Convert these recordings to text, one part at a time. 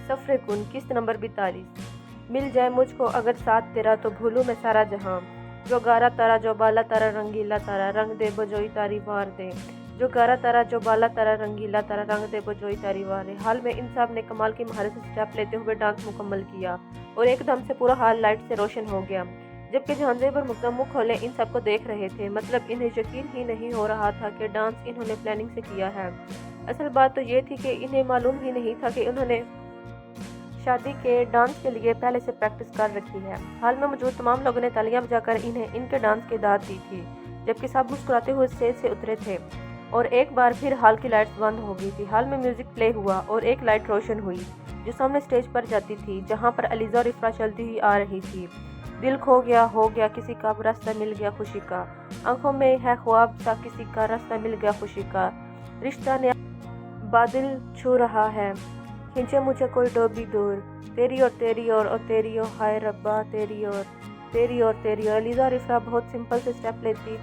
सफ़रे गुन किस्त नंबर 42। मिल जाए मुझको अगर साथ तेरा तो भूलूं मैं सारा जहां। जो गारा तारा जो बाला तारा रंगीला तारा रंग दे बजोई तारी वार दे। जो गारा तारा जो बाला तारा रंगीला तारा रंग दे बजोई तारी वार दे। हाल में इन सब ने कमाल की महारत से स्टेप लेते हुए डांस मुकम्मल किया और एकदम से पूरा हाल लाइट से रोशन हो गया। जबकि जहांजेब और मुग्धा मुँह खोले इन सबको देख रहे थे। मतलब इन्हें यकीन ही नहीं हो रहा था कि डांस इन्होंने प्लानिंग से किया है। असल बात तो ये थी कि इन्हें मालूम ही नहीं था कि उन्होंने शादी के डांस के लिए पहले से प्रैक्टिस कर रखी है। हाल में मौजूद तमाम लोगों ने तालियां बजाकर इन्हें इनके डांस की दाद दी थी, जबकि सब मुस्कुराते हुए स्टेज से उतरे थे। और एक बार फिर हाल की लाइट्स बंद हो गई थी। हाल में म्यूजिक प्ले हुआ और एक लाइट रोशन हुई जो सामने स्टेज पर जाती थी, जहां पर अलीजा और इफ्रा चलती हुई आ रही थी। दिल खो गया हो गया किसी का, रास्ता मिल गया खुशी का। आंखों में है ख्वाब सा किसी का, रास्ता मिल गया खुशी का। रिश्ता ने बादल छू रहा है, खींचे मुझे कोई डोबी दूर। तेरी और तेरी और तेरी और हाय रब्बा तेरी और तेरी और तेरी और। अलीजा और इफ्रा बहुत सिंपल से स्टेप लेती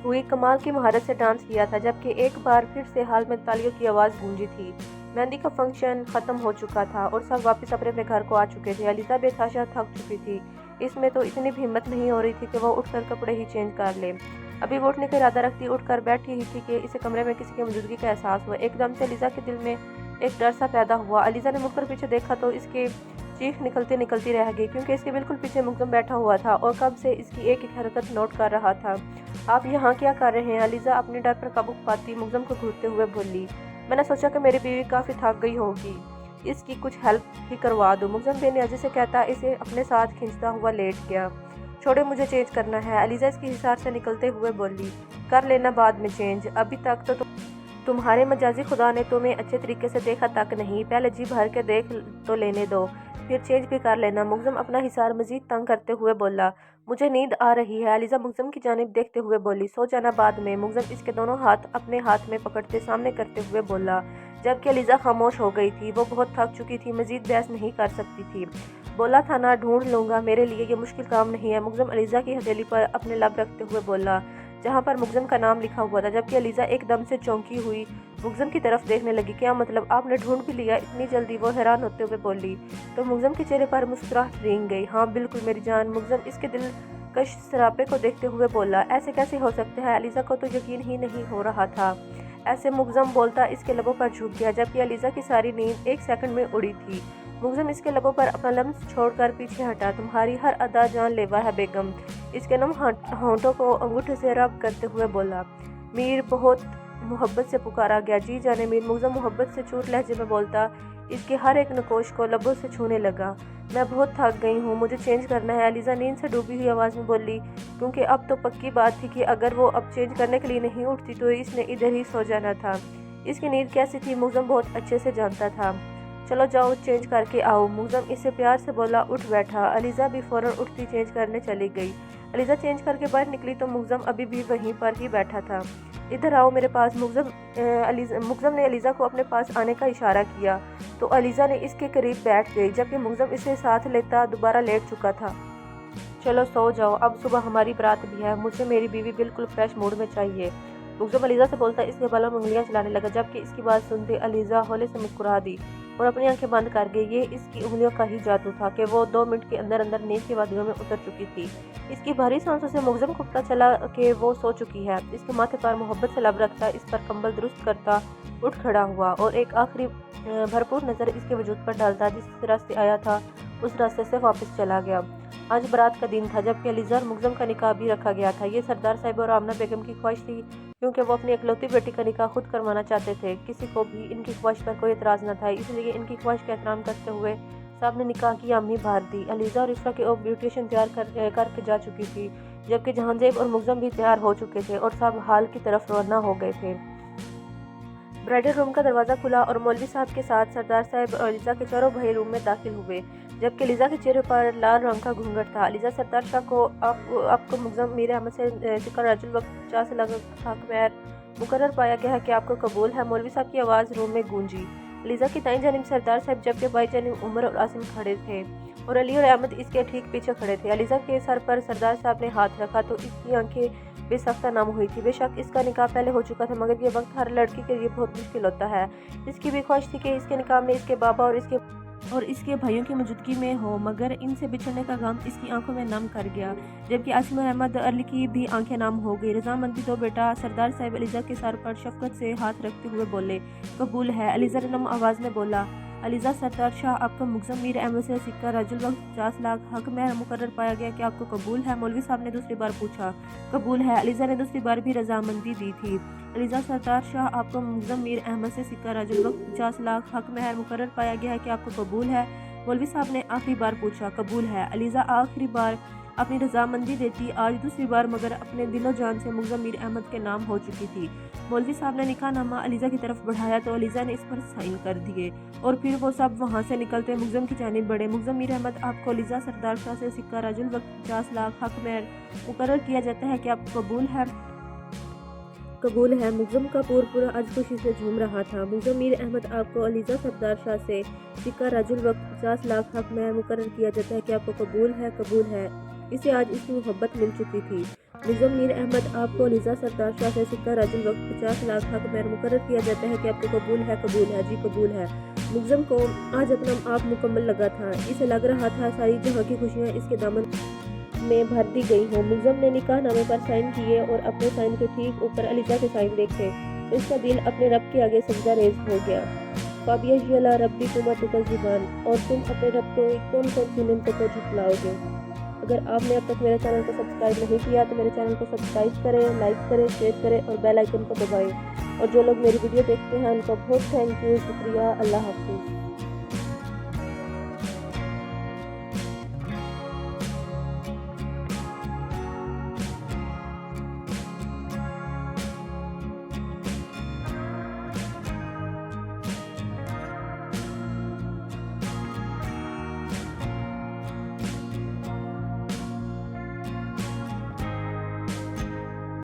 हुई कमाल की महारत से डांस किया था, जबकि एक बार फिर से हाल में तालियों की आवाज़ गूंजी थी। मेहंदी का फंक्शन ख़त्म हो चुका था और सब वापस अपने अपने घर को आ चुके थे। अलीजा बेतहाशा थक चुकी थी। इसमें तो इतनी भी हिम्मत नहीं हो रही थी कि वो उठकर कपड़े ही चेंज कर ले। अभी वो उठने का इरादा रखती उठकर बैठी ही थी कि इसे कमरे में किसी की मौजूदगी का एहसास हुआ। एकदम से अलीजा के दिल में एक डर सा पैदा हुआ। अलीजा ने मुड़कर पीछे देखा तो इसकी चीख निकलती निकलती रह गई, क्योंकि इसके बिल्कुल पीछे मुग्धम बैठा हुआ था और कब से इसकी एक एक हरकत नोट कर रहा था। आप यहाँ क्या कर रहे हैं? अलीजा अपने डर पर काबू पाती मुग्धम को घूरते हुए बोली। मैंने सोचा कि मेरी बीवी काफ़ी थक गई होगी, इसकी कुछ हेल्प ही करवा दूँ। मुग्धम बेनियाजी से कहता इसे अपने साथ खींचता हुआ लेट गया। छोड़े, मुझे चेंज करना है। अलीजा इसकी हिसार से निकलते हुए बोली। कर लेना बाद में चेंज, अभी तक तो तुम्हारे मजाजी खुदा ने तुम्हें अच्छे तरीके से देखा तक नहीं, पहले जी भर के देख तो लेने दो, फिर चेंज भी कर लेना। मुग्धम अपना हिसार मजीद तंग करते हुए बोला। मुझे नींद आ रही है। अलीजा मुग्धम की जानिब देखते हुए बोली। सो जाना बाद में। मुग्धम इसके दोनों हाथ अपने हाथ में पकड़ते सामने करते हुए बोला, जबकि अलीजा खामोश हो गई थी। वो बहुत थक चुकी थी, मजीद बहस नहीं कर सकती थी। बोला था ना ढूंढ लूंगा, मेरे लिए ये मुश्किल काम नहीं है। मुग्धम अलीजा की हथेली पर अपने लब रखते हुए बोला, जहाँ पर मुग्धम का नाम लिखा हुआ था, जबकि अलीजा एकदम से चौंकी हुई मुग्धम की तरफ देखने लगी। क्या मतलब, आपने ढूंढ भी लिया इतनी जल्दी? वो हैरान होते हुए बोली। तो मुग्धम के चेहरे पर मुस्कुराहट रेंग गई। हाँ बिल्कुल मेरी जान। मुग्धम इसके दिल कश सरापे को देखते हुए बोला। ऐसे कैसे हो सकते हैं? अलीजा को तो यकीन ही नहीं हो रहा था। ऐसे मुग्धम बोलता इसके लबों पर झुक गया, जबकि अलीजा की सारी नींद एक सेकंड में उड़ी थी। मुग्धम इसके लबों पर अपना लम्स छोड़कर पीछे हटा। तुम्हारी हर अदा जानलेवा है बेगम। इसके नम होंठों को अंगूठे से रब करते हुए बोला। मीर बहुत मोहब्बत से पुकारा गया। जी जाने मीर। मुग्धम मोहब्बत से चूट लहजे में बोलता इसके हर एक नकोश को लबों से छूने लगा। मैं बहुत थक गई हूँ, मुझे चेंज करना है। अलीजा नींद से डूबी हुई आवाज़ में बोली, क्योंकि अब तो पक्की बात थी कि अगर वो अब चेंज करने के लिए नहीं उठती तो इसने इधर ही सो जाना था। इसकी नींद कैसी थी मुग्धम बहुत अच्छे से जानता था। चलो जाओ चेंज करके आओ। मुग्धम इससे प्यार से बोला। उठ बैठा। अलीजा भी फौरन उठती चेंज करने चली गई। अलीजा चेंज करके बाहर निकली तो मुग्धम अभी भी वहीं पर ही बैठा था। इधर आओ मेरे पास। मुग्धम ने अलीजा को अपने पास आने का इशारा किया तो अलीजा ने इसके करीब बैठ गई, जबकि मुग्धम इसे साथ लेता दोबारा लेट चुका था। चलो सो जाओ, अब सुबह हमारी बारात भी है। मुझे मेरी बीवी बिल्कुल फ्रेश मूड में चाहिए। मुग्धम अलीजा से बोलता इसके बालों में उंगलियां चलाने लगा, जबकि इसकी बात सुनते अलीजा हौले से मुस्कुरा दी और अपनी आंखें बंद कर गई। ये इसकी उंगलियों का ही जादू था कि वो 2 मिनट के अंदर अंदर नींद की वादियों में उतर चुकी थी। इसकी भारी सांसों से मुग्धम को पता चला कि वो सो चुकी है। इसके माथे पर मोहब्बत से लब रखता, इस पर कंबल दुरुस्त करता उठ खड़ा हुआ और एक आखिरी भरपूर नज़र इसके वजूद पर डालता। जिस रास्ते आया था उस रास्ते से वापस चला गया। आज बारात का दिन था, जबकि अलीजा और मुग्धम का निकाह भी रखा गया था। ये सरदार साहिब और आमना बेगम की ख्वाहिश थी, क्योंकि वो अपनी इकलौती बेटी का निकाह खुद करवाना चाहते थे। किसी को भी इनकी ख्वाहिश पर कोई एतराज़ न था, इसलिए इनकी ख्वाहिश का एहतराम करते हुए साहब ने निकाह की अम्मी भार दी। अलीजा और इफ्रा की ब्यूटिशियन तैयार करके जा चुकी थी, जबकि जहांजेब और मुग्धम भी तैयार हो चुके थे और सब हाल की तरफ रवाना हो गए थे। ब्राइडल रूम का दरवाज़ा खुला और मौलवी साहब के साथ सरदार साहब और अलीजा के चारों भाई रूम में दाखिल हुए, जबकि अलीजा के चेहरे पर लाल रंग का घूंघट था। अलीजा सरदार शाह को आपको मुग्धम मीर अहमद से जिक्र रजुल वक्त चाह से लगा था खैर मुकर्रर पाया गया है कि आपको कबूल है। मौलवी साहब की आवाज़ रूम में गूंजी। अलीजा की दाईं जानिब सरदार साहब, जबकि बाईं जानिब उमर और आसिम खड़े थे और अली और अहमद इसके ठीक पीछे खड़े थे। अलीजा के सर पर सरदार साहब ने हाथ रखा तो इसकी आंखें बेसख्ता नम हुई थी। बेशक इसका निकाह पहले हो चुका था, मगर ये वक्त हर लड़की के लिए बहुत मुश्किल होता है। इसकी भी ख्वाहिश थी कि इसके निकाह में इसके बाबा और इसके اور اس کے بھائیوں کی موجودگی میں ہو، مگر ان سے بچھڑنے کا غم اس کی آنکھوں میں نم کر گیا، جبکہ عاصم احمد علی کی بھی آنکھیں نم ہو گئی۔ رضامندی دو بیٹا سردار صاحب علیزہ کے سر پر شفقت سے ہاتھ رکھتے ہوئے بولے، قبول ہے۔ علیزہ نے نم آواز میں بولا، علیزہ سردار شاہ، آپ کا ملزم میر احمد سے سکہ راج الوقت 50 لاکھ حق مہر مقرر پایا گیا کہ آپ کو قبول ہے؟ مولوی صاحب نے دوسری بار پوچھا۔ قبول ہے۔ علیزہ نے دوسری بار بھی رضامندی دی تھی۔ علیزہ سردار شاہ، آپ کو ملزم میر احمد سے سکہ راج الوقت 50 لاکھ حق مہر مقرر پایا گیا ہے کہ آپ کو قبول ہے؟ مولوی صاحب نے آخری بار پوچھا۔ قبول ہے۔ علیزہ آخری بار اپنی رضامندی دیتی، آج دوسری بار، مگر اپنے دل و جان سے ملزم میر احمد کے نام ہو چکی تھی۔ مولوی صاحب نے نکاح نامہ علیزہ کی طرف بڑھایا تو علیزہ نے اس پر سائن کر دیے اور پھر وہ سب وہاں سے نکلتے ملزم کی جانب بڑھے۔ ملزم میر احمد، آپ کو علیزہ سردار شاہ سے سکہ راج الوقت 50 لاکھ حق مہر مقرر کیا جاتا ہے کہ آپ کو قبول ہے؟ قبول ہے۔ ملزم کا پورا آج خوشی سے جھوم رہا تھا۔ ملزم میر احمد، آپ کو علیزہ سردار شاہ سے سکہ راج الوقت 50 لاکھ حق مہر مقرر کیا جاتا ہے کہ آپ کو قبول ہے؟ قبول ہے۔ اسے آج اس کی محبت مل چکی تھی۔ ملزم میر احمد، آپ کو علیزہ سردار شاہ سے سکہ راج الوقت 50 لاکھ حق مہر مقرر کیا جاتا ہے کہ آپ کو قبول ہے؟ قبول ہے، جی قبول ہے۔ ملزم کو آج اپنا آپ مکمل لگا تھا۔ اسے لگ رہا تھا ساری جہاں کی خوشیاں اس کے دامن میں بھر دی گئی ہوں۔ ملزم نے نکاح نامے پر سائن کیے اور اپنے سائن کے ٹھیک اوپر علیزہ کے سائن دیکھے تو اس کا دل اپنے رب کے آگے سجدہ ریز ہو گیا۔ فَبِأَيِّ آلَاءِ رَبِّكُمَا تُكَذِّبَانِ، اور تم اپنے رب کو کون کون سی نعمتوں کو جھٹلاؤ گے؟ اگر آپ نے اب تک میرے چینل کو سبسکرائب نہیں کیا تو میرے چینل کو سبسکرائب کریں، لائک کریں، شیئر کریں اور بیل آئیکن کو دبائیں۔ اور جو لوگ میری ویڈیو دیکھتے ہیں ان کو بہت تھینک یو، شکریہ، اللہ حافظ۔